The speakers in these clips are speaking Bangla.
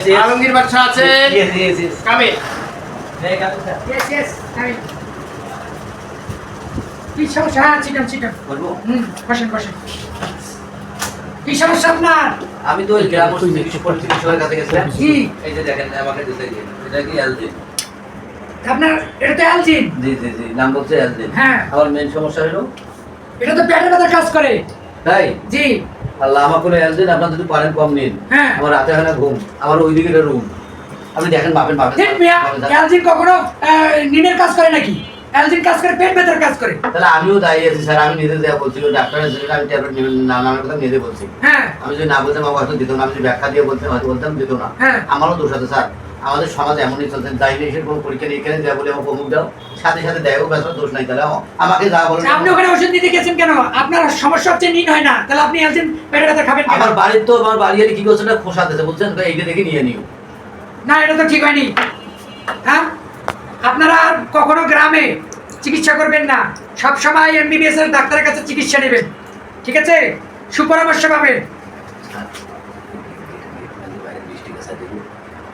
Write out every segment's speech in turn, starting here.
আলমগীর বাদশা আছে কামিল কি সমস্যা? চিকেন চিকেন বলবো বসেন বসেন। কি সমস্যা আপনার? আমি তো ওই গ্রাম চিকিৎসকের কাছে গেছিলাম। কি? এই যে দেখেন আমাকে দিতে গিয়ে এটা কি অ্যালজিন? আপনার এটা তো অ্যালজিন। জি জি জি নাম বলছে অ্যালজিন। হ্যাঁ। আমার মেন সমস্যা হলো এটা তো পেটের ব্যথা কাজ করে। তাই জি। আল্লাহ আমার কোনো অ্যালজিন আপনারা যদি পারেন কম নিন। হ্যাঁ। আমার রাতে হয় না ঘুম, আমার ওই দিকে রুম। আপনি দেখেন বাপেন ঠিক মিয়া, অ্যালজিন কখনো নিনের কাজ করে নাকি? অ্যালজিন কাজ করে পেট ব্যথার কাজ করে। তাহলে আমিও দায়ী আছি স্যার, আমি নিজে যা বলছি ডাক্তারের জন্য আমি ট্যাবলেট নেবেন না নামের কথা নিজে বলছি। হ্যাঁ। আমি যদি না বলতাম আমার হয়তো দিত না, আমি যদি ব্যাখ্যা দিয়ে বলতাম হয়তো বলতাম দিত না। হ্যাঁ। আমারও দোষ আছে স্যার, আমাদের সমাজ এমনই চলছে দায়ী এসে কোনো পরীক্ষা নিয়ে এখানে যা বলে আমার অমুক দাও সাথে সাথে দেয় ব্যবসা দোষ নাই, তাহলে আমাকে যা বলেন। আপনি ওখানে ওষুধ দিতে গেছেন কেন? আপনার সমস্যা হচ্ছে নিন হয় না, তাহলে আপনি অ্যালজিন পেটের ব্যথা খাবেন কেন? আমার বাড়ির তো আমার বাড়ি এলে কি করছে না খোসা দিতে বলছেন এইটা দেখে নিয়ে নিও। না এটা তো ঠিক হয়নি। হ্যাঁ, আপনারা আর কখনো গ্রামে চিকিৎসা করবেন না, সব সময় এমবিবিএস এর ডাক্তারের কাছে চিকিৎসা নেবেন, ঠিক আছে? সুপরামর্শ পাবেন।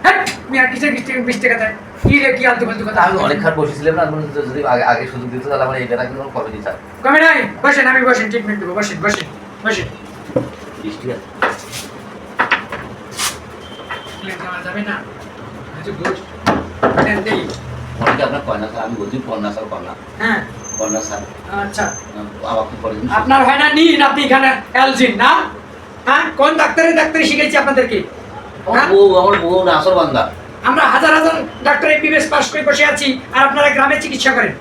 হ্যাঁ, মিয়া কিসের 20 টাকা দেয়? কি রে কি আলতু ফালতু কথা? আমি অনেকক্ষণ বসেছিলাম না, যদি আগে সুযোগ দিত তাহলে আমার এই বেলা কিন্তু কমে দিত স্যার। কমে নাই? বসেন, আমি বসেন, ট্রিটমেন্ট দেবো। বসেন বসেন বসেন। 20 টাকা যাওয়া যাবে না। আচ্ছা গুড। দেই। অনেকে আপনার কন্যা স্যার, আমি বলছি কন্যা স্যার কন্যা হ্যাঁ। কন্যা স্যার। আচ্ছা। আপনি করেন আপনার হয় না নিন, আপনি এখানে অ্যালজিন না? হ্যাঁ, কোন ডাক্তারি শিখেছি আপনাদেরকে? আমার বউ নাসর বান্দা। আমরা হাজার হাজার ডাক্তার এমবিবিএস পাস করে বসে আছি আর আপনারা গ্রামে চিকিৎসা করেন।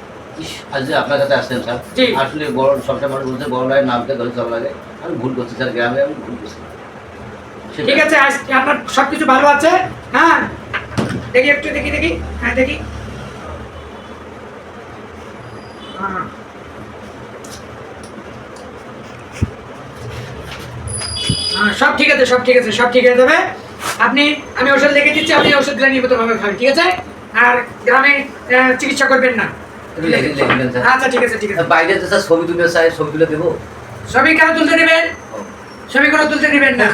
আজ যে আপনার কাছে আসছেন স্যার, জি। আসলে বড় সবসময় মানুষ বলছে বড় ভাইয়ের নামকে ধরে চলা লাগে, আমি ভুল করছি স্যার, গ্রামে আমি ভুল করছি। ঠিক আছে, আজকে আপনার সবকিছু ভালো আছে? হ্যাঁ, দেখি একটু দেখি দেখি। হ্যাঁ দেখি। সব ঠিক আছে, সব ঠিক আছে, সব ঠিক হয়ে যাবে। আমি ওষুধ লিখে দিচ্ছি, আপনি ওষুধগুলো নিয়মিতভাবে খাবেন, ঠিক আছে? আর গ্রামে চিকিৎসা করবেন না। আচ্ছা ঠিক আছে ঠিক আছে। বাইরে তো স্যার ছবি তুলে চাই, ছবি তুলে দেবো। ছবি কেন তুলতে নেবেন? ছবি কোনো তুলতে নেবেন না।